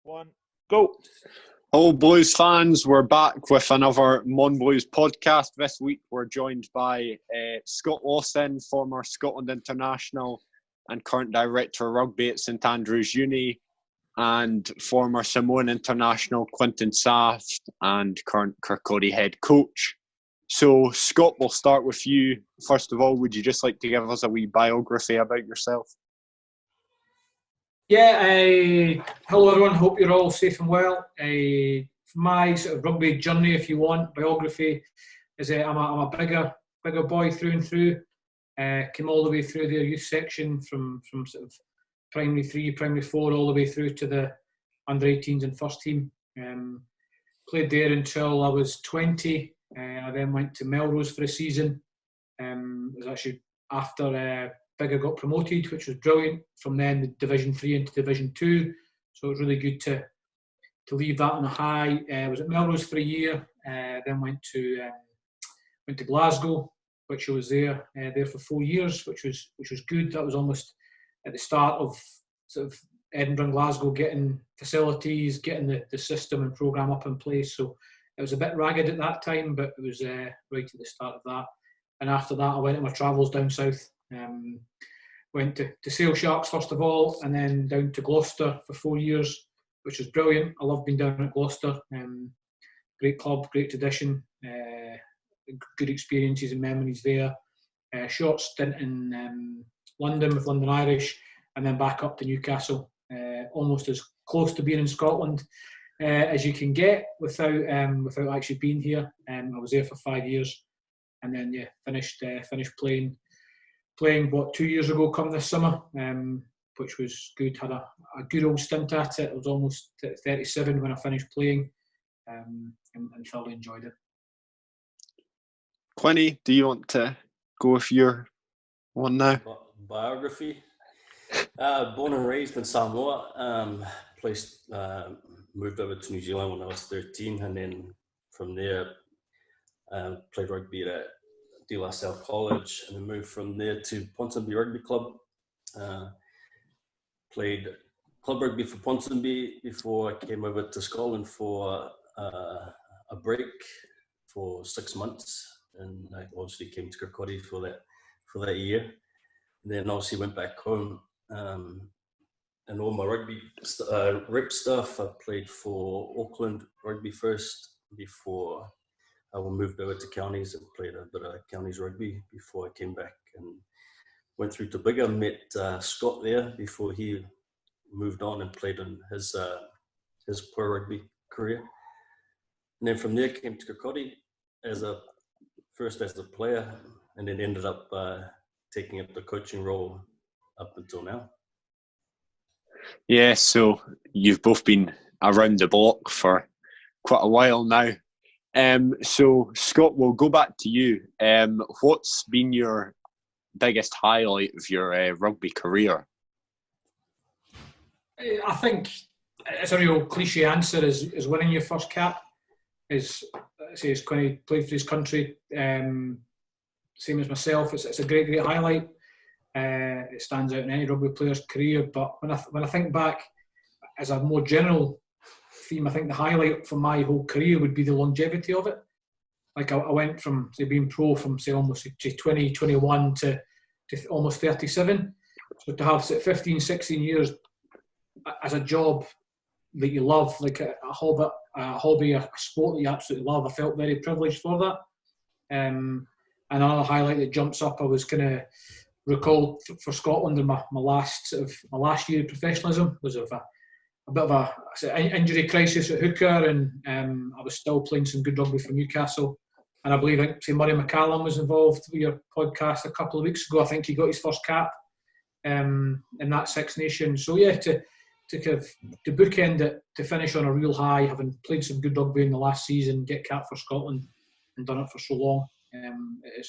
One, go. Hello, Blues fans. We're back with another MonBlues podcast. This week, we're joined by Scott Lawson, former Scotland international and current director of rugby at St Andrews Uni, and former Samoan international Quintan Sanft and current Kirkcaldy head coach. So, Scott, we'll start with you. First of all, would you just like to give us a wee biography about yourself? Yeah, hello everyone, hope you're all safe and well. My sort of rugby journey, if you want, biography, is I'm a bigger boy through and through. Came all the way through their youth section from sort of primary 3, primary 4, all the way through to the under-18s and first team. Played there until I was 20. I then went to Melrose for a season. It was actually after Bigger got promoted, which was brilliant. From then, the Division 3 into Division 2. So it was really good to leave that on a high. I was at Melrose for a year, then went to Glasgow, which I was there for 4 years, which was good. That was almost at the start of sort of Edinburgh and Glasgow getting facilities, getting the system and programme up in place. So it was a bit ragged at that time, but it was right at the start of that. And after that, I went on my travels down south. Went to Sale Sharks first of all, and then down to Gloucester for 4 years, which was brilliant. I love being down at Gloucester. Great club, great tradition, good experiences and memories there. Short stint in London with London Irish, and then back up to Newcastle. Almost as close to being in Scotland as you can get without actually being here. I was there for 5 years, and then finished playing 2 years ago come this summer, which was good. Had a good old stint at it. I was almost 37 when I finished playing, and thoroughly enjoyed it. Quinny, do you want to go with your one now? Biography. Born and raised in Samoa. Moved over to New Zealand when I was 13, and then from there played rugby at De La Salle College, and then moved from there to Ponsonby Rugby Club. Played club rugby for Ponsonby before I came over to Scotland for a break for 6 months, and I obviously came to Kirkcaldy for that year. And then obviously went back home, and all my rugby rep stuff. I played for Auckland Rugby first before I moved over to counties and played a bit of counties rugby before I came back, and went through to Bigger. Met Scott there before he moved on and played in his pro rugby career. And then from there came to Kirkcaldy first as a player, and then ended up taking up the coaching role up until now. Yeah, so you've both been around the block for quite a while now. So, Scott, we'll go back to you. What's been your biggest highlight of your rugby career? I think it's a real cliche answer is winning your first cap. As Quinny played for his country, same as myself. It's a great highlight. It stands out in any rugby player's career. But when I think back as a more general theme, I think the highlight for my whole career would be the longevity of it. Like I went from being pro from almost 20, 21 to almost 37. So to have 15, 16 years as a job that you love, like a hobby, a sport that you absolutely love, I felt very privileged for that. And another highlight that jumps up, I was kind of recalled for Scotland in my last year of professionalism was of a bit of an injury crisis at hooker, and I was still playing some good rugby for Newcastle. And I believe Murray McCallum was involved with your podcast a couple of weeks ago. I think he got his first cap in that Six Nations. So yeah, to bookend it, to finish on a real high, having played some good rugby in the last season, get capped for Scotland and done it for so long, it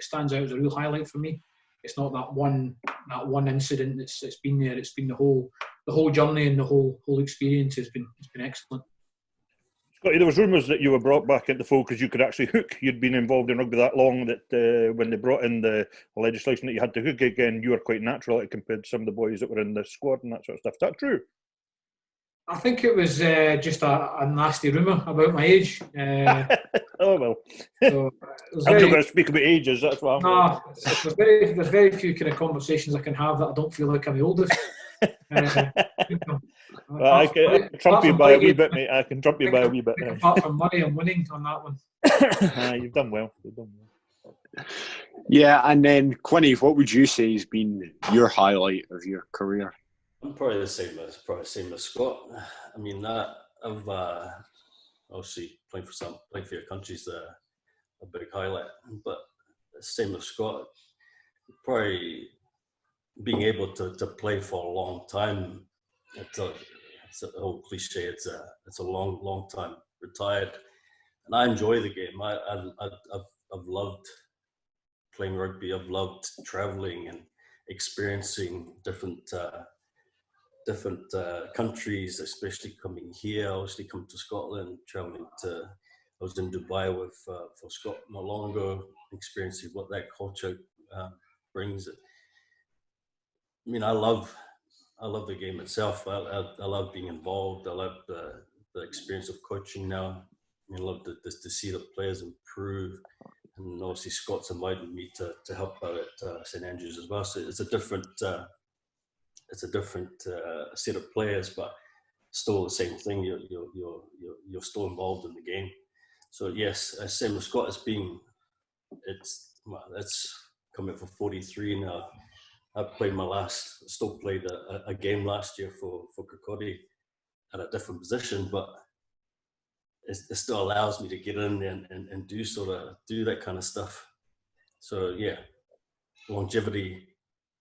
stands out as a real highlight for me. It's not that one incident that's been there. It's been the whole journey, and the whole experience has been excellent. Scotty, there was rumours that you were brought back into the fold because you could actually hook. You'd been involved in rugby that long that when they brought in the legislation that you had to hook again, you were quite natural compared to some of the boys that were in the squad and that sort of stuff. Is that true? I think it was just a nasty rumour about my age. Oh well. So it was I'm not very, going to speak about ages. That's what I'm going no, there's very few kind of conversations I can have that I don't feel like I'm the oldest. Well, I can trump you by a wee bit, mate. I can trump you by a wee bit. Apart from money, I'm winning on that one. You've done well. Yeah, and then Quinny, what would you say has been your highlight of your career? I'm probably the same as Scott. I mean, I've obviously playing for your country's a big highlight, but same as Scott, probably being able to play for a long time. It's a whole cliche. It's a long time retired, and I enjoy the game. I've loved playing rugby. I've loved traveling and experiencing different countries, especially coming here. I obviously come to Scotland, traveling to. I was in Dubai with for Scott not long ago, experiencing what that culture brings. I mean, I love the game itself. I love being involved. I love the experience of coaching now. I love to see the players improve. And obviously Scott's invited me to help out at St Andrews as well. So it's a different set of players, but still the same thing. You're still involved in the game. So yes, same with Scott. It's coming for 43 now. I played still played a game last year for Kirkcaldy at a different position, but it still allows me to get in there and do that kind of stuff. So yeah, longevity,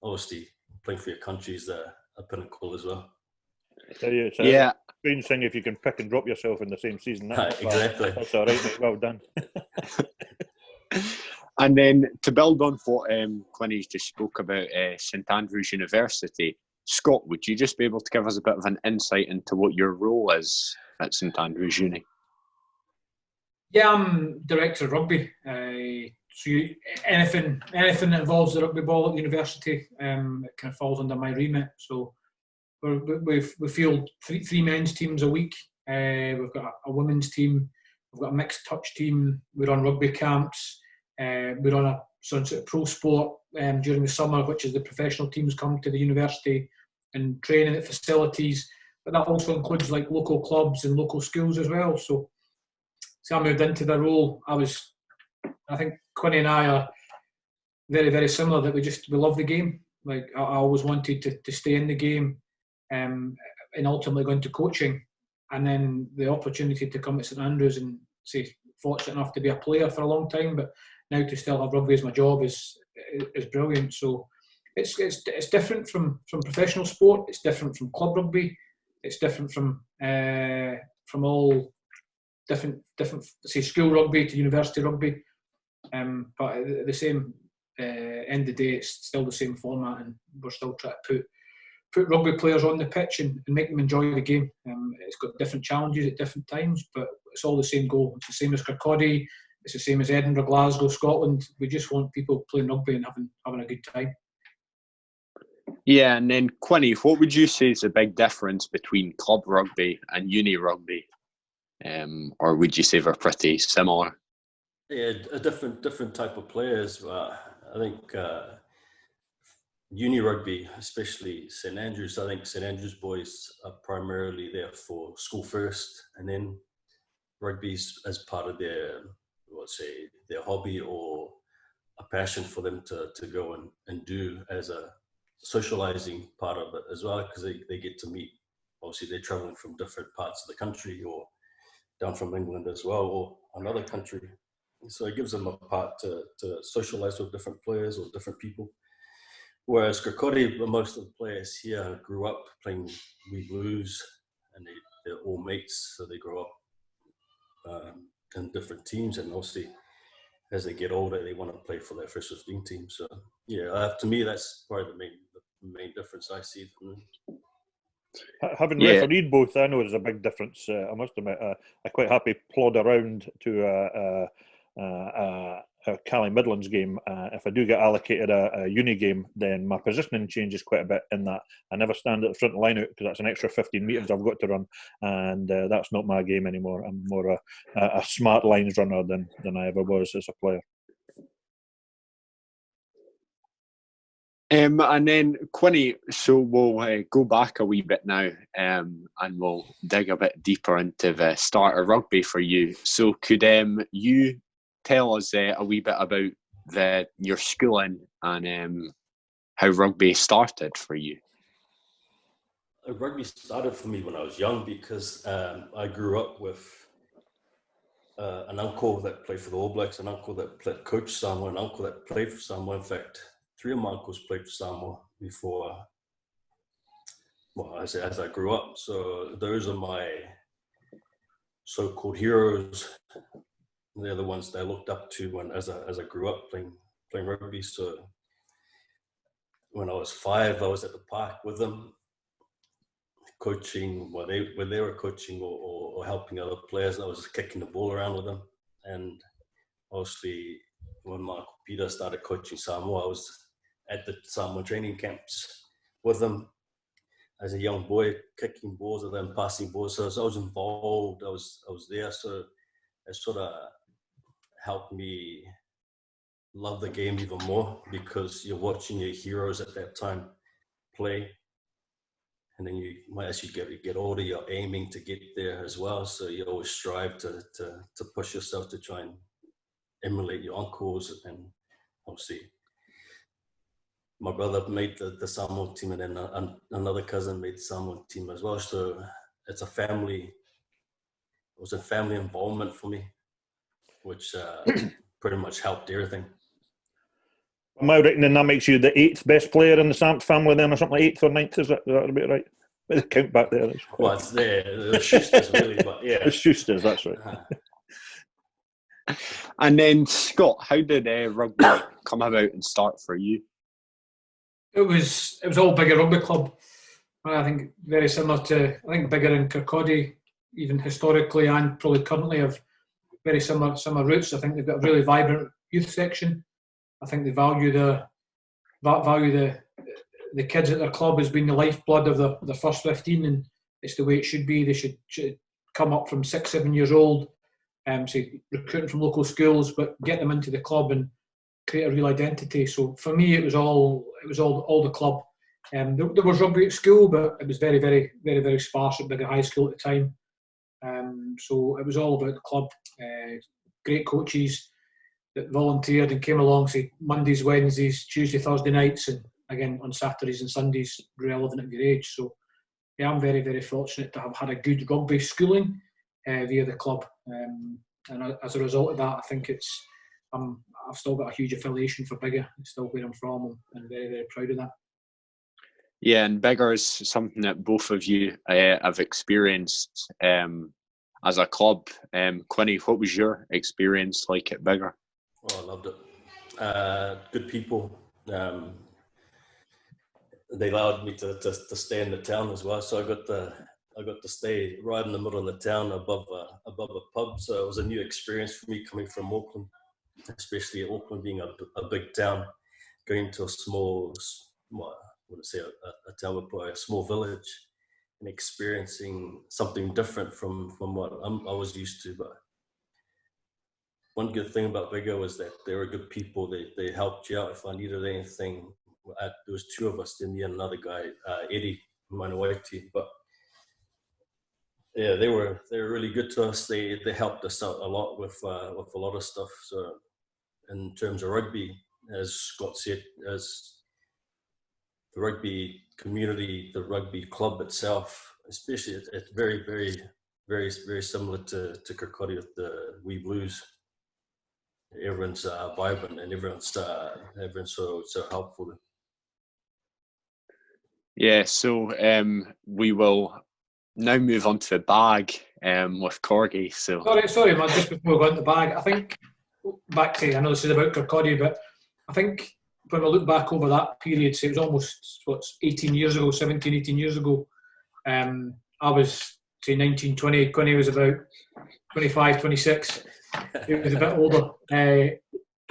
obviously playing for your country is a pinnacle as well. I tell you, it's a strange thing if you can pick and drop yourself in the same season. Exactly. That's all right, mate. Well done. And then to build on what Quinny just spoke about St Andrews University, Scott, would you just be able to give us a bit of an insight into what your role is at St Andrews Uni? Yeah, I'm director of rugby. So anything that involves the rugby ball at the university, it kind of falls under my remit. So we field three men's teams a week. We've got a women's team. We've got a mixed touch team. We run rugby camps. We run a sort of pro sport during the summer, which is the professional teams come to the university and training at facilities. But that also includes like local clubs and local schools as well. So I moved into the role. I think Quinny and I are very, very similar, that we love the game. Like I always wanted to stay in the game and ultimately go into coaching. And then the opportunity to come to St Andrews and say, fortunate enough to be a player for a long time, but now to still have rugby as my job is brilliant. So it's different from professional sport. It's different from club rugby. It's different from all different say school rugby to university rugby. But at the same end of the day, it's still the same format, and we're still trying to put rugby players on the pitch and make them enjoy the game. It's got different challenges at different times, but it's all the same goal. It's the same as Kirkcaldy. It's the same as Edinburgh, Glasgow, Scotland. We just want people playing rugby and having a good time. Yeah, and then Quinny, what would you say is the big difference between club rugby and uni rugby? Or would you say they're pretty similar? Yeah, a different type of players. I think uni rugby, especially St Andrews, I think St Andrews boys are primarily there for school first, and then rugby's as part of their hobby or a passion for them to go and do as a socializing part of it as well, because they get to meet, obviously they're traveling from different parts of the country or down from England as well, or another country. So it gives them a part to socialize with different players or different people. Whereas Kirkcaldy, most of the players here grew up playing MonBlues, and they're all mates, so they grow up in different teams, and obviously as they get older, they want to play for their first 15 team. So yeah, to me, that's probably the main difference I see from them. Having refereed both, I know there's a big difference. I must admit, I quite happy plod around to Cali Midlands game, if I do get allocated a uni game, then my positioning changes quite a bit in that I never stand at the front line out because that's an extra 15 metres I've got to run, and that's not my game anymore. I'm more a smart lines runner than I ever was as a player. And then, Quinny, so we'll go back a wee bit now, and we'll dig a bit deeper into the start of rugby for you. So could you tell us a wee bit about your schooling and how rugby started for you? Rugby started for me when I was young because I grew up with an uncle that played for the All Blacks, an uncle that coached Samoa, an uncle that played for Samoa. In fact, 3 of my uncles played for Samoa before, as I grew up. So those are my so-called heroes. They're the ones that I looked up to as I grew up playing rugby. So when I was 5, I was at the park with them, coaching when they were coaching or helping other players. I was just kicking the ball around with them. And obviously, when my Uncle Peter started coaching Samoa, I was at the Samoa training camps with them as a young boy, kicking balls with them, passing balls. So I was involved. I was there. So it sort of helped me love the game even more because you're watching your heroes at that time play. And then as you get older, you're aiming to get there as well. So you always strive to push yourself to try and emulate your uncles. And obviously, my brother made the Samoa team, and then another cousin made the Samoa team as well. So it was a family involvement for me, which pretty much helped everything. Am I reckoning that makes you the 8th best player in the Sanft family then, or something like 8th or 9th? Is that about right? The count back there. Well, it's the Schusters really, but yeah. The Schusters, that's right. And then, Scott, how did rugby come about and start for you? It was all Biggar Rugby Club. I think very similar to, Biggar and Kirkcaldy, even historically and probably currently, have very similar roots. I think they've got a really vibrant youth section. I think they value the kids at their club as being the lifeblood of the first 15, and it's the way it should be. They should come up from 6-7 years old, recruiting from local schools, but get them into the club and create a real identity. So for me, it was all the club. There was rugby at school, but it was very, very, very, very sparse at Biggar High School at the time. So it was all about the club. Great coaches that volunteered and came along, say Mondays, Wednesdays, Tuesday, Thursday nights, and again on Saturdays and Sundays, relevant at your age. So yeah, I'm very, very fortunate to have had a good rugby schooling via the club, and as a result of that, I think I've still got a huge affiliation for Biggar. It's still where I'm from, and very, very proud of that. Yeah, and Biggar is something that both of you have experienced as a club. Quinny, what was your experience like at Biggar? Oh, I loved it. Good people. They allowed me to stay in the town as well, so I got to stay right in the middle of the town above a pub. So it was a new experience for me coming from Auckland, especially Auckland being a big town, going to a small, a town with probably a small village, and experiencing something different from what I was used to. But one good thing about Biggar was that they were good people. They helped you out if I needed anything. There was 2 of us, then another guy, Eddie Manawaiti. But yeah, they were really good to us. They helped us out a lot with a lot of stuff. So in terms of rugby, as Scott said, as the rugby community, the rugby club itself, especially, it's very, very, very, very similar to Kirkcaldy with the Wee Blues. Everyone's vibrant, and everyone's so helpful. Yeah, so we will now move on to the bag with Corgi. So sorry, man. Just before we go into the bag, I think back to, I know this is about Kirkcaldy, but I think when I look back over that period, say it was almost 18 years ago, 17, 18 years ago. I was, say, 19, 20. Quinny was about 25, 26. He was a bit older.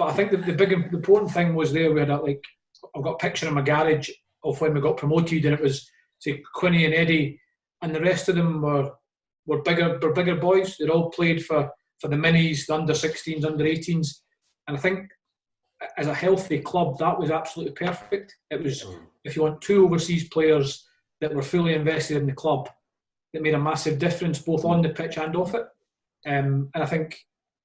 But I think the big important thing was there. We had I've got a picture in my garage of when we got promoted, and it was, say, Quinny and Eddie, and the rest of them were bigger boys. They'd all played for the minis, the under 16s, under 18s, and I think as a healthy club, that was absolutely perfect. It was, if you want, 2 overseas players that were fully invested in the club, that made a massive difference both on the pitch and off it. And I think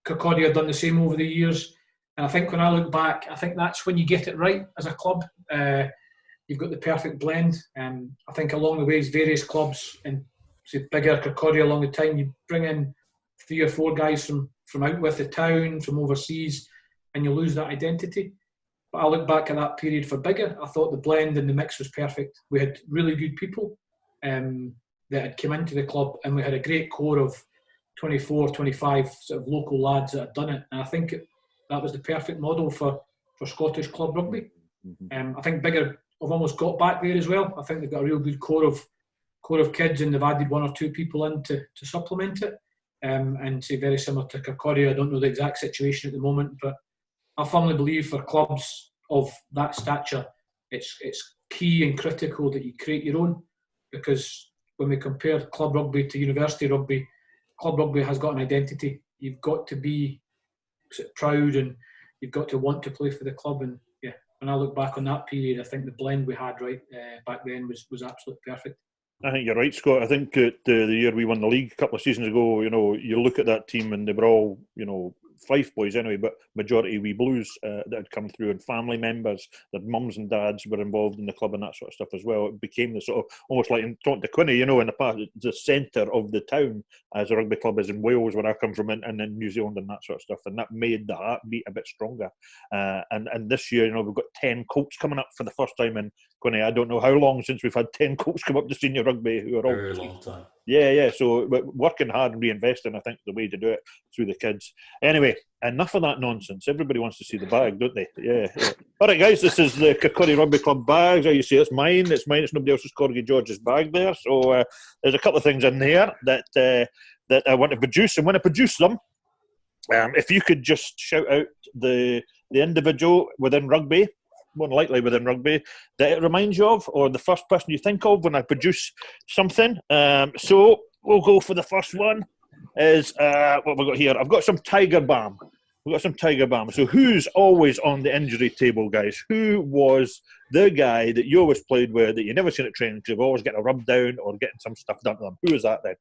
Kirkcaldy have done the same over the years. And I think when I look back, I think that's when you get it right as a club. You've got the perfect blend. I think along the ways, various clubs, and say bigger Kirkcaldy along the time, you bring in 3 or 4 guys from out with the town, from overseas, and you lose that identity. But I look back at that period for bigger. I thought the blend and the mix was perfect. We had really good people that had come into the club, and we had a great core of 24, 25 sort of local lads that had done it. And I think that was the perfect model for Scottish club rugby. I think bigger have almost got back there as well. I think they've got a real good core of kids, and they've added 1 or 2 people in to supplement it. And say very similar to Kirkcaldy. I don't know the exact situation at the moment, but I firmly believe for clubs of that stature, it's key and critical that you create your own, because when we compare club rugby to university rugby, club rugby has got an identity. You've got to be proud, and you've got to want to play for the club. And yeah, when I look back on that period, I think the blend we had back then was absolutely perfect. I think you're right, Scott. I think the year we won the league a couple of seasons ago, you look at that team and they were all, Fife boys anyway, but majority wee Blues that had come through, and family members, their mums and dads were involved in the club and that sort of stuff as well. It became the sort of, almost like in talking to Quinny, in the past, the centre of the town, as a rugby club is in Wales, where I come from, and in New Zealand and that sort of stuff, and that made the heartbeat a bit stronger. And this year, we've got 10 Colts coming up for the first time in Quinny. I don't know how long since we've had 10 Colts come up to senior rugby who are all very long time. Yeah. So working hard and reinvesting, I think, the way to do it through the kids. Anyway, enough of that nonsense. Everybody wants to see the bag, don't they? Yeah. All right, guys, this is the Kirkcaldy Rugby Club bags. As you see, it's mine. It's nobody else's. Corgi George's bag there. So there's a couple of things in there that I want to produce. And when I produce them, if you could just shout out the individual within rugby, more than likely within rugby, that it reminds you of, or the first person you think of when I produce something. So we'll go for the first one. Is what have we got here? I've got some Tiger Balm. We've got some Tiger Balm. So who's always on the injury table, guys? Who was the guy that you always played with that you never seen at training because you've always getting a rub down or getting some stuff done to them? Who was that then?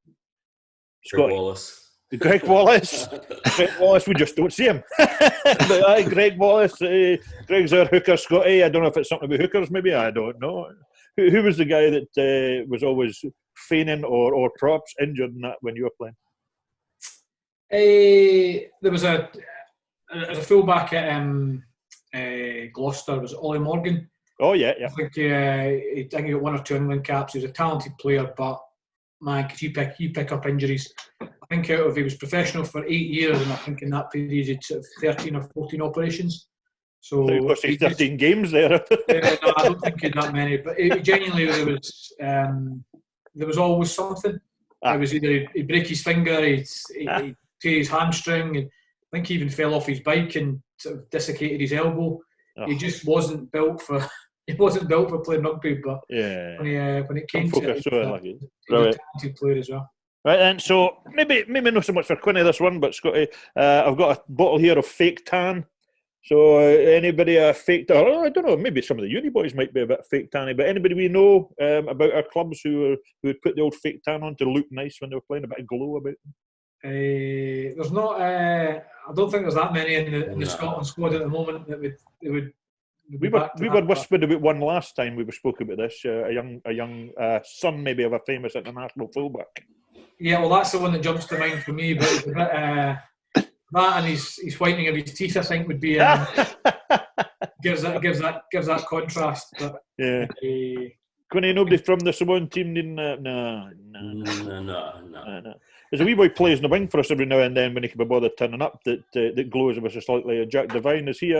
Greg Wallace. Greg Wallace. Greg Wallace, we just don't see him. But Greg Wallace. Greg's our hooker, Scotty. I don't know if it's something about hookers, maybe. I don't know. Who was the guy that was always feigning or props injured in that when you were playing? There was a fullback at Gloucester. Was Ollie Morgan? Oh yeah. I think he got 1 or 2 England caps. He was a talented player, but man, could you pick up injuries? I think he was professional for 8 years, and I think in that period he did sort of 13 or 14 operations. So you got 13 games there. No, I don't think he had that many, but genuinely there was always something. It was either he'd break his finger, he'd tear his hamstring, and I think he even fell off his bike and sort of desiccated his elbow. Oh. He just wasn't built for playing rugby. But when it came to it, he was a talented player as well. Right then, so maybe not so much for Quinny this one, but Scotty, I've got a bottle here of fake tan. So anybody fake tan? I don't know, maybe some of the uni boys might be a bit fake tanny, but anybody we know about our clubs who would put the old fake tan on to look nice when they were playing, a bit of glow about them? There's not. I don't think there's that many in the Scotland squad at the moment that would. We were whispered about one last time we spoke about this. A young son maybe of a famous international fullback. Yeah, well, that's the one that jumps to mind for me. But it's a bit, that and his whitening of his teeth, I think, would be gives that contrast. But yeah. Quinny, nobody from the Samoan team? No. There's a wee boy plays in the wing for us every now and then when he can be bothered turning up. That glows ever so slightly. Jack Devine, is he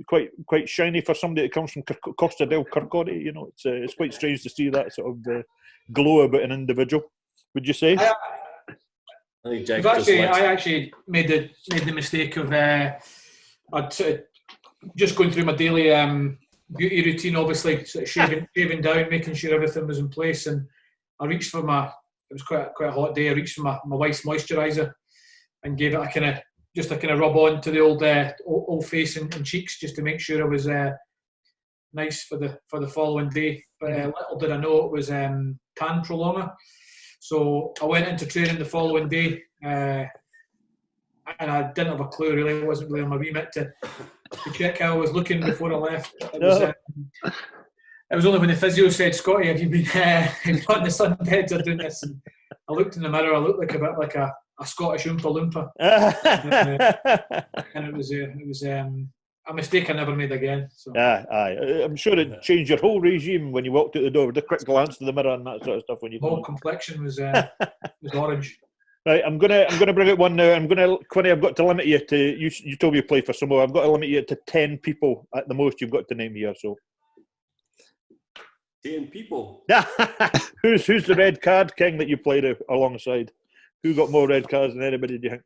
quite shiny for somebody that comes from Costa del Kirkcaldy? It's quite strange to see that sort of glow about an individual. Would you say? I actually made the mistake of I'd sort of just going through my daily beauty routine, obviously, sort of shaving down, making sure everything was in place, and I reached for it was quite a hot day, I reached for my wife's moisturiser and gave it a kind of rub on to the old face and cheeks, just to make sure I was nice for the following day. But little did I know it was tan prolonger. So I went into training the following day, and I didn't have a clue, really. It wasn't really on my remit to check how I was looking before I left. It was only when the physio said, "Scotty, have you been in the sunbeds or doing this?" And I looked in the mirror. I looked like a bit like a Scottish Oompa Loompa, and it was a mistake I never made again. So. Aye. I'm sure it changed your whole regime when you walked out the door with a quick glance to the mirror and that sort of stuff. When you whole complexion was orange. Right, I'm gonna bring out one now. Quinny, I've got to limit you to you told me you play for Samoa. I've got to limit you to 10 people at the most. You've got to name here. So 10 people. Who's the red card king that you played alongside? Who got more red cards than anybody? Do you think?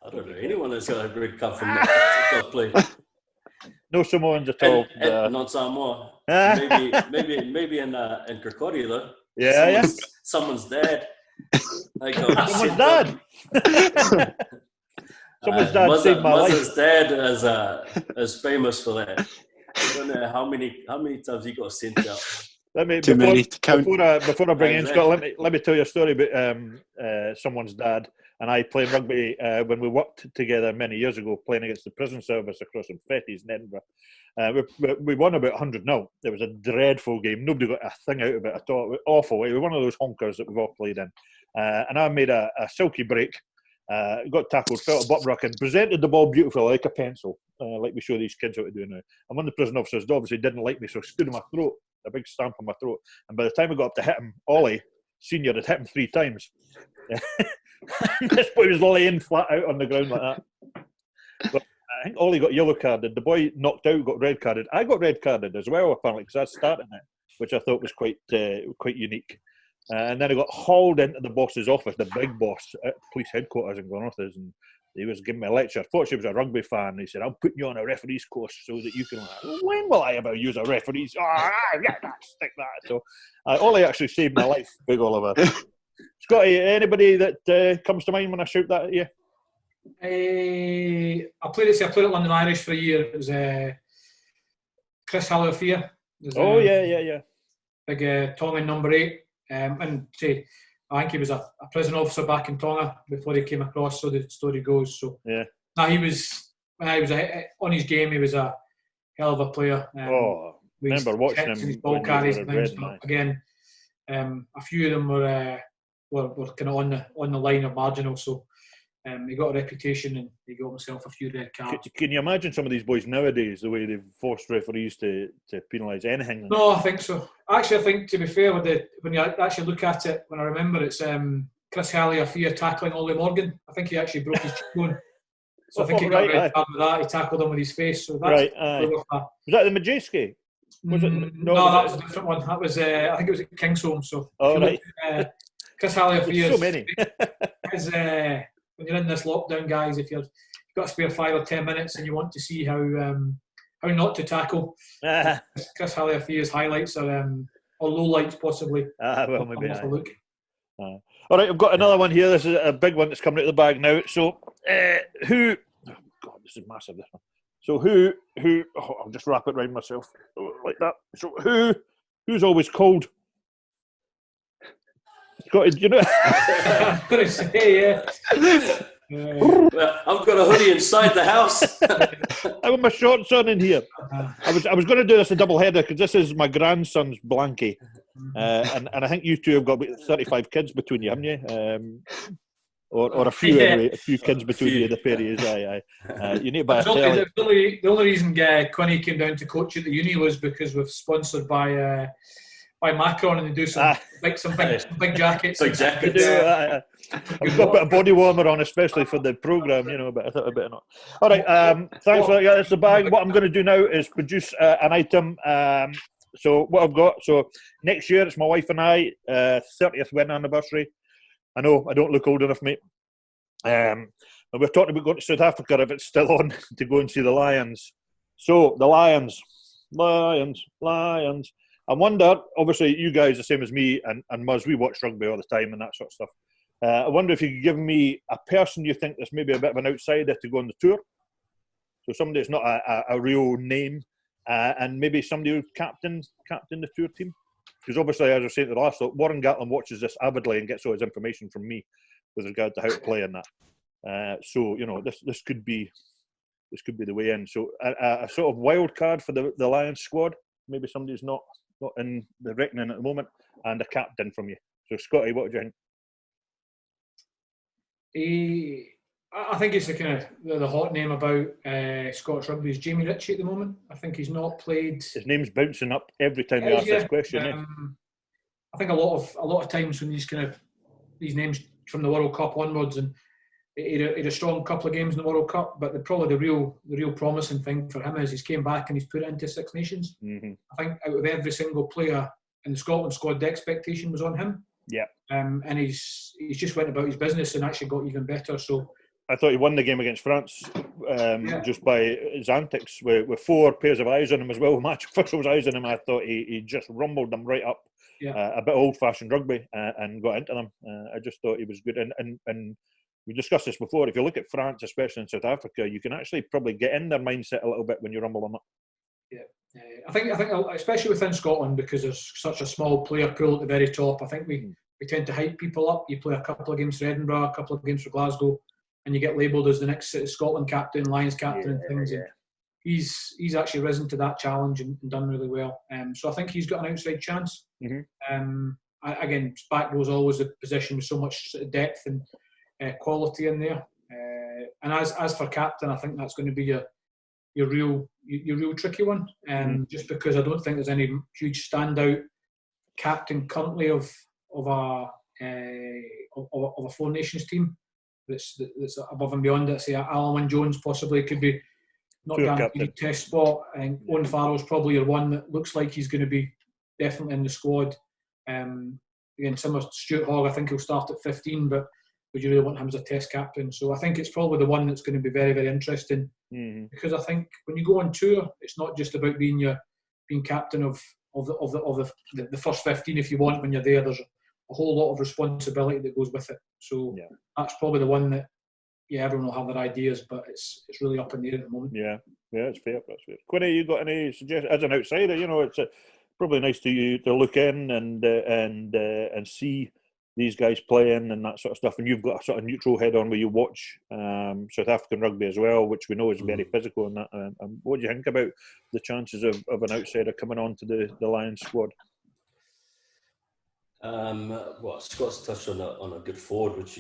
I don't know anyone that's got a red card from that play. No Samoans at all. Not Samoa. maybe in Kirkcaldy though. Yeah, someone's dad. Someone's dad. Someone's dad saved my life. Mother's dad is famous for that. I don't know how many times he got sent out. Too many to count. Before I bring in Scott, let me tell you a story about someone's dad and I playing rugby when we worked together many years ago, playing against the prison service across in Fetties in Edinburgh. We won about 100-0. It was a dreadful game. Nobody got a thing out of it at all. It was awful. It was one of those honkers that we've all played in. And I made a silky break. Got tackled, felt a butt ruck, and presented the ball beautifully like a pencil, like we show these kids how to do now. And one of the prison officers obviously didn't like me, so stood in my throat, a big stamp on my throat. And by the time I got up to hit him, Ollie, senior, had hit him 3 times. This boy was laying flat out on the ground like that. But I think Ollie got yellow carded. The boy knocked out got red carded. I got red carded as well, apparently, because I started it, which I thought was quite unique. And then I got hauled into the boss's office, the big boss at police headquarters in Glenorchy, and he was giving me a lecture. Fortunately, he was a rugby fan. He said, "I'm putting you on a referee's course so that you can." When will I ever use a referee's? Get that, stick that. So, Ollie actually saved my life, Big Oliver. Scotty, anybody that comes to mind when I shout that at you? I played at London Irish for a year. It was Chris Halliafia. Yeah. Big Tongan number 8. And I think he was a prison officer back in Tonga before he came across, so the story goes. So yeah. Now he was on his game. He was a hell of a player. Remember watching him. His ball carries again. A few of them were kind of on the line of marginal. So he got a reputation and he got himself a few red cards. Can you imagine some of these boys nowadays, the way they've forced referees to penalise anything? No, I think so. Actually, I think, to be fair, when you actually look at it, when I remember, it's Chris Halliafia tackling Ollie Morgan. I think he actually broke his cheekbone. So I think he got a red card with that. He tackled him with his face. So that's was that the Majeski? No, that was a different one. That was I think it was at Kingsholm. So Chris Halliafia. So many. When you're in this lockdown, guys, if you've got to spare 5 or 10 minutes and you want to see how not to tackle, Chris Halliafia's highlights are or lowlights possibly. Well, maybe. Have a look. All right, I've got another one here. This is a big one that's coming out of the bag now. So, who? Oh God, this is massive. This one. So, who? Oh, I'll just wrap it around myself like that. So, who's always cold? Scotty, do you know? I'm going to say, Well, I've got a hoodie inside the house. I've got my shorts on in here. I was going to do this a double header because this is my grandson's blankie, and I think you two have got about 35 kids between you, haven't you? Or a few anyway, a few kids between you, the pair of you. Aye. You need to buy a telly. The only reason Quinny came down to coach at the uni was because we're sponsored by Macron, and they do some big jackets. Exactly. I've got a bit of body warmer on, especially for the programme, but I thought I'd better not. All right, thanks for that. That's the bag. What I'm going to do now is produce an item. So what I've got, next year it's my wife and I, 30th wedding anniversary. I know I don't look old enough, mate. My And we're talking about going to South Africa if it's still on to go and see the Lions. So, the Lions. I wonder, obviously, you guys, the same as me and Muzz, we watch rugby all the time and that sort of stuff. I wonder if you could give me a person you think that's maybe a bit of an outsider to go on the tour. So somebody that's not a real name, and maybe somebody who captain the tour team. Because obviously, as I was saying to the last, Warren Gatland watches this avidly and gets all his information from me with regard to how to play in that. So this could be the way in. So a sort of wild card for the Lions squad. Maybe somebody who's not in the reckoning at the moment, and a captain from you. So Scotty, what do you think? I think it's the kind of the hot name about Scottish rugby is Jamie Ritchie at the moment. I think he's not played. His name's bouncing up every time we ask this question. I think a lot of times when these names from the World Cup onwards, and he had a strong couple of games in the World Cup, but probably the real promising thing for him is he's came back and he's put it into Six Nations. Mm-hmm. I think out of every single player in the Scotland squad, the expectation was on him. Yeah. And he's just went about his business and actually got even better. So I thought he won the game against France just by his antics with 4 pairs of eyes on him as well. Match officials' eyes on him. I thought he just rumbled them right up. Yeah. A bit old-fashioned rugby and got into them. I just thought he was good. And we discussed this before. If you look at France, especially in South Africa, you can actually probably get in their mindset a little bit when you rumble them up. Yeah. I think especially within Scotland, because there's such a small player pool at the very top, I think we tend to hype people up. You play a couple of games for Edinburgh, a couple of games for Glasgow, and you get labelled as the next Scotland captain, Lions captain, and things. Yeah. And he's actually risen to that challenge and done really well. So I think he's got an outside chance. Mm-hmm. Again, back row is always a position with so much depth and quality in there. And as for captain, I think that's going to be your real tricky one. Just because I don't think there's any huge standout captain currently of a Four Nations team that's above and beyond it. Say Alan Wynne-Jones possibly could be not guaranteed test spot. I think Owen Farrell's probably your one that looks like he's going to be definitely in the squad. Again, similar to Stuart Hogg, I think he'll start at 15, but would you really want him as a test captain? So I think it's probably the one that's going to be very, very interesting. Because I think when you go on tour, it's not just about being captain of the first 15 if you want. When you're there, there's a whole lot of responsibility that goes with it. So that's probably the one that everyone will have their ideas, but it's really up in the air at the moment. Yeah, it's fair. That's fair. Quinny, you got any suggestions as an outsider? It's probably nice to look in and see these guys playing and that sort of stuff, and you've got a sort of neutral head on where you watch South African rugby as well, which we know is very physical and that. What do you think about the chances of an outsider coming on to the Lions squad? Well, Scott's touched on a good forward, which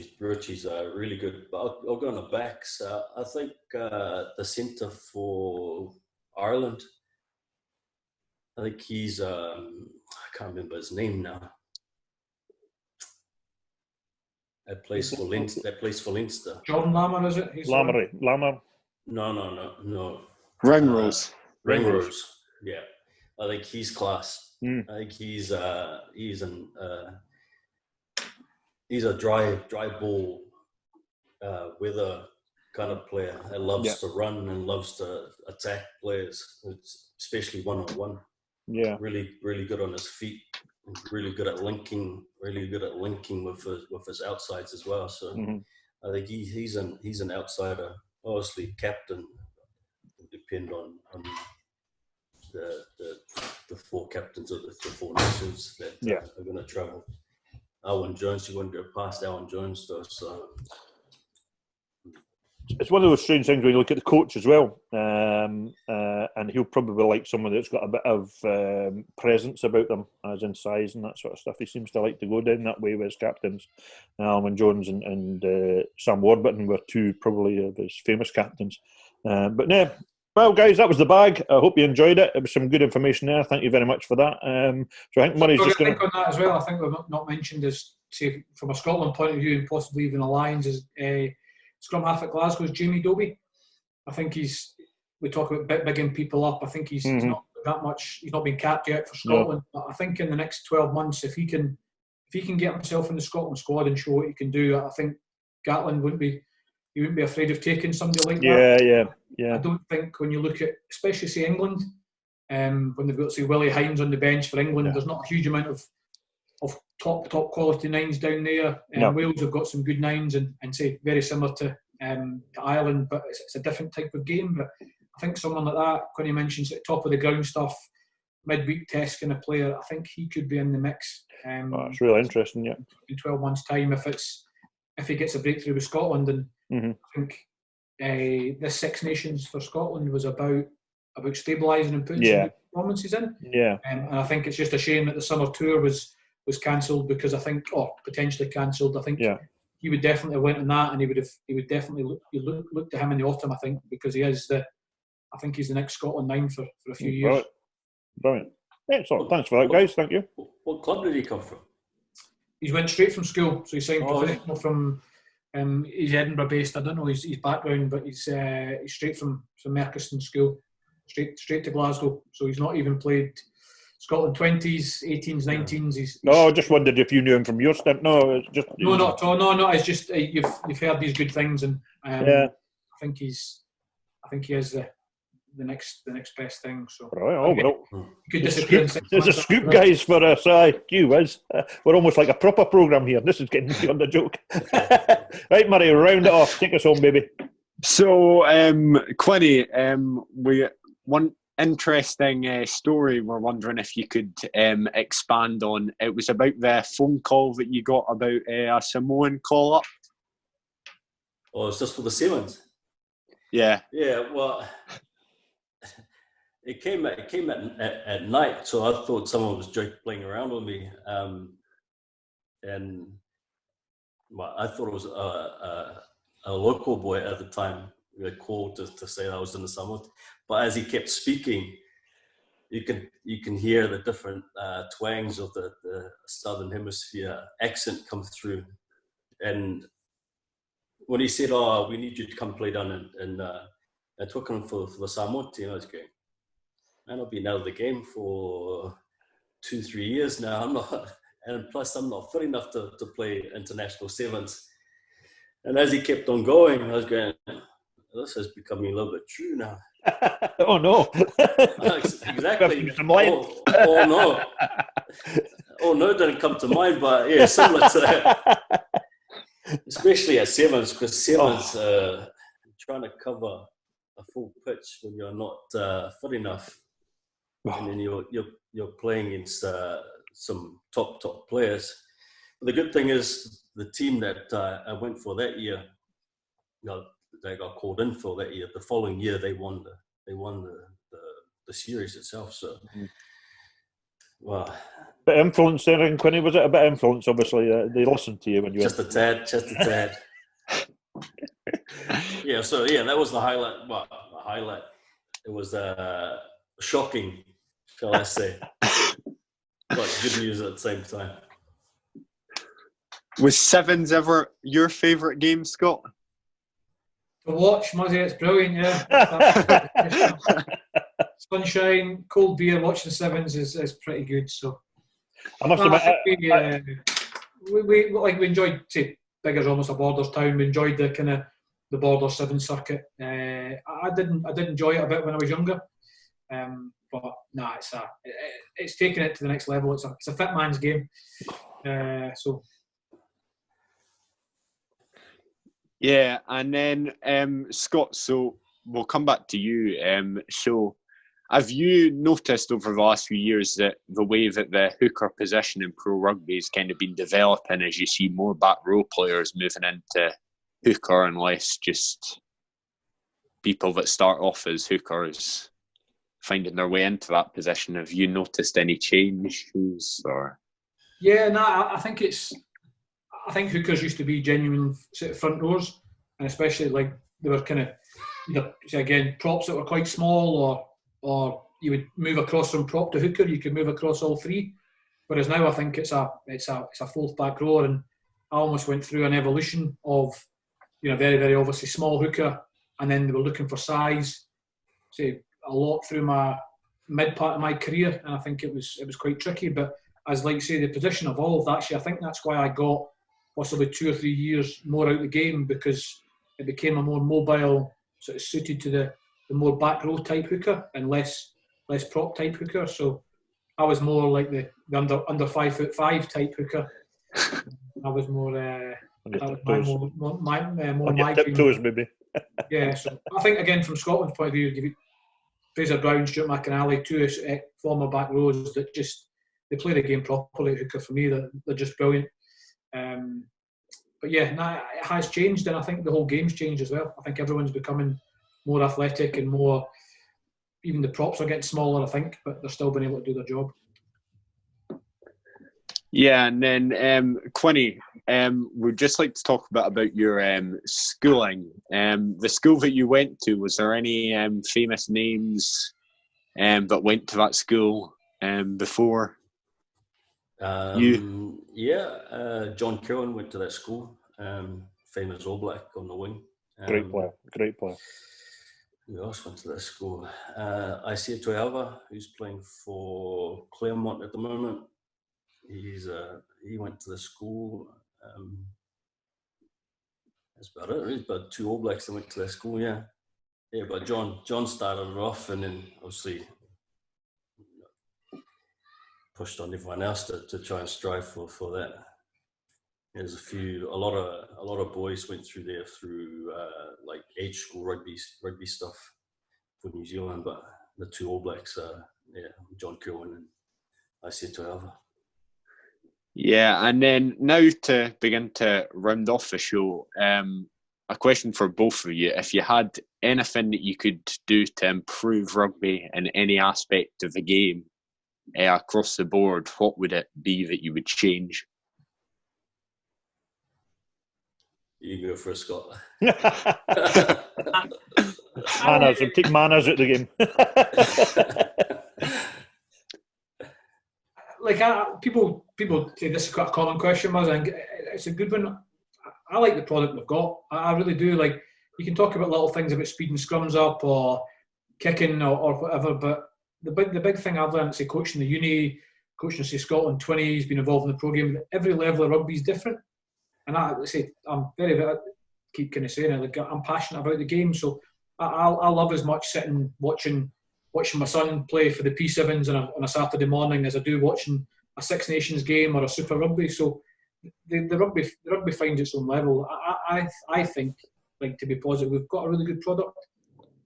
is really good. But I'll go on the backs. I think the centre for Ireland, I think he's I can't remember his name now. That plays for Leinster. Jordan Lammer, is it? Lammer. No. Ringrose. Yeah, I think he's class. I think he's a dry ball weather kind of player that loves to run and loves to attack players, especially one-on-one. Yeah, really good on his feet. Really good at linking with his outsides as well. So I think he's an outsider. Obviously, captain will depend on the 4 captains of the 4 nations that are going to travel. Alan Jones, you wouldn't go past Alan Jones though. So it's one of those strange things when you look at the coach as well, and he'll probably like someone that's got a bit of presence about them, as in size and that sort of stuff. He seems to like to go down that way with his captains. Alwyn Jones and Sam Warburton were 2 probably of his famous captains. But yeah, well, guys, that was the bag. I hope you enjoyed it. It was some good information there. Thank you very much for that. So I think Murray's just going to... on that as well. I think we've not mentioned is, say, from a Scotland point of view and possibly even a Lions, is scrum half at Glasgow's Jamie Dobie. I think we talk about bigging people up. I think he's not that much. He's not been capped yet for Scotland. No. But I think in the next 12 months, if he can get himself in the Scotland squad and show what he can do, I think Gatland wouldn't be he wouldn't be afraid of taking somebody like that. Yeah. I don't think when you look at, especially say England, when they've got say Willie Hines on the bench for England, there's not a huge amount of top quality nines down there. Wales have got some good nines and say very similar to Ireland, but it's a different type of game. But I think someone like that, when he mentions at top of the ground stuff, midweek test kind of player, I think he could be in the mix. It's really interesting, yeah. In 12 months' time, if he gets a breakthrough with Scotland, and I think this Six Nations for Scotland was about stabilising and putting some good performances in. Yeah. And I think it's just a shame that the summer tour was cancelled because I think, or potentially cancelled. I think he would definitely have went on that, and he would definitely look to him in the autumn. I think because he's the next Scotland 9 for a few years. Brilliant. Excellent. Thanks for that, guys. Thank you. What club did he come from? He went straight from school, so he signed professional from. He's Edinburgh based. I don't know his background, but he's straight from Merchiston School, straight to Glasgow. So he's not even played Scotland 20s, 18s, 19s. I just wondered if you knew him from your stint. No, it's just no, not at all. No, it's just you've heard these good things, and I think he is the next best thing. So could disappear. There's a scoop, guys, for us. Gee whiz, we're almost like a proper programme here. This is getting beyond the joke. Right, Murray, round it off. Take us home, baby. So, Quinny, one interesting story we're wondering if you could expand on. It was about the phone call that you got about a Samoan call-up. Oh, it's just for the Sevens? Yeah. Yeah, well, it came at night, so I thought someone was playing around with me. And I thought it was a local boy at the time who had called to say I was in the Samoa. But as he kept speaking, you can hear the different twangs of the Southern Hemisphere accent come through. And when he said, "Oh, we need you to come play down in Twickenham for the Samoa team," I was going, "Man, I've been out of the game for 2-3 years now. I'm not, and plus I'm not fit enough to play international sevens." And as he kept on going, I was going, "This is becoming a little bit true now." Oh no! Exactly. Oh no! Oh no! Didn't come to mind, but yeah, similar to that. Especially at sevens, because sevens trying to cover a full pitch when you're not fit enough, and then you're playing against some top players. But the good thing is the team that I went for that year, they got called in for that year. The following year, they won the series itself. So, wow. Bit of influence there in Quinny, was it? A bit of influence, obviously. They listened to you when you just a tad. Yeah, so that was the highlight. Well, the highlight. It was shocking, shall I say? But good news at the same time. Was sevens ever your favourite game, Scott? To watch, Muzzy, it's brilliant. Yeah, sunshine, cold beer, watching sevens is pretty good. So. I must admit, we enjoyed, say, Biggar's almost a Borders town. We enjoyed the kind of the Border Seven circuit. I did enjoy it a bit when I was younger, but it's taking it to the next level. It's a fit man's game. So. Yeah, and then Scott. So we'll come back to you. So. Have you noticed over the last few years that the way that the hooker position in pro rugby has kind of been developing as you see more back row players moving into hooker and less just people that start off as hookers finding their way into that position? Have you noticed any changes? Or? Yeah, no, I think hookers used to be genuine sort of front rows, and especially like they were kind of again props that were quite small or you would move across from prop to hooker. You could move across all three. Whereas now I think it's a fourth back row, and I almost went through an evolution of very very obviously small hooker, and then they were looking for size. Say a lot through my mid part of my career, and I think it was quite tricky. But as like say the position evolved, actually I think that's why I got possibly 2 or 3 years more out of the game, because it became a more mobile, sort of suited to the more back row type hooker and less prop type hooker. So I was more like the under 5'5" type hooker. I was more my tiptoes, maybe. Yeah, so I think again from Scotland's point of view, Fraser Brown, Stuart McInally, two former back rows that just they play the game properly at hooker. For me, they're just brilliant. But yeah, it has changed, and I think the whole game's changed as well. I think everyone's becoming more athletic and more. Even the props are getting smaller, I think, but they're still being able to do their job. Yeah, and then Quinny, we'd just like to talk a bit about your schooling. The school that you went to, was there any famous names that went to that school before you? Yeah, John Cowan went to that school. Famous All Black on the wing. Great player. Who else went to that school? Isaiah Toiava, who's playing for Claremont at the moment. He went to the school. That's about it. There's about 2 All Blacks that went to that school. Yeah. But John started it off, and then obviously pushed on everyone else to try and strive for that. There's a lot of boys went through there through like age school rugby stuff for New Zealand, but the 2 All Blacks are John Cowan and Isaiah Toiava. Yeah, and then now to begin to round off the show, a question for both of you. If you had anything that you could do to improve rugby in any aspect of the game across the board, what would it be that you would change? You go first, Scott. Manners, and take manners out of the game. Like people say this is quite a common question, Muzz. I think it's a good one. I like the product we've got. I really do. Like, you can talk about little things about speeding scrums up or kicking or whatever, but the big thing I've learned, say, coaching the uni, coaching, say, Scotland 20s, been involved in the programme. Every level of rugby is different, and I say I'm very keep kind of saying it. Like, I'm passionate about the game, so I love as much sitting watching my son play for the P7s on a Saturday morning as I do watching a Six Nations game or a Super Rugby. So the rugby finds its own level. I think, like, to be positive, we've got a really good product.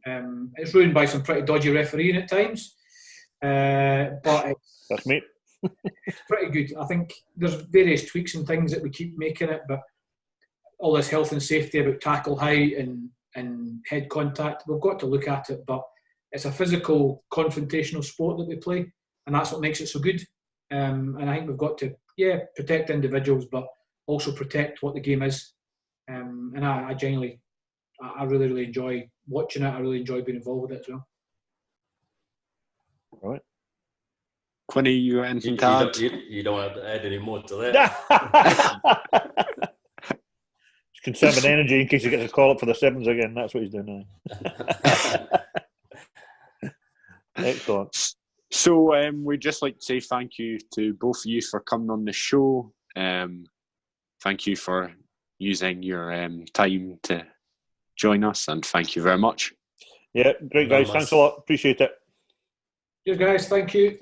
It's ruined by some pretty dodgy refereeing at times, but That's me. It's pretty good. I think there's various tweaks and things that we keep making it, but all this health and safety about tackle height and head contact, we've got to look at it, but it's a physical, confrontational sport that we play, and that's what makes it so good. And I think we've got to, protect individuals, but also protect what the game is. And I genuinely, I really, really enjoy watching it. I really enjoy being involved with it as well. All right. Quinny, you anything to add? You don't have to add any more to that. He's conserving energy in case he gets a call up for the sevens again. That's what he's doing now. Excellent. So we'd just like to say thank you to both of you for coming on the show. Thank you for using your time to join us, and thank you very much. Yeah, great guys. Thanks a lot. Appreciate it. Cheers, guys. Thank you.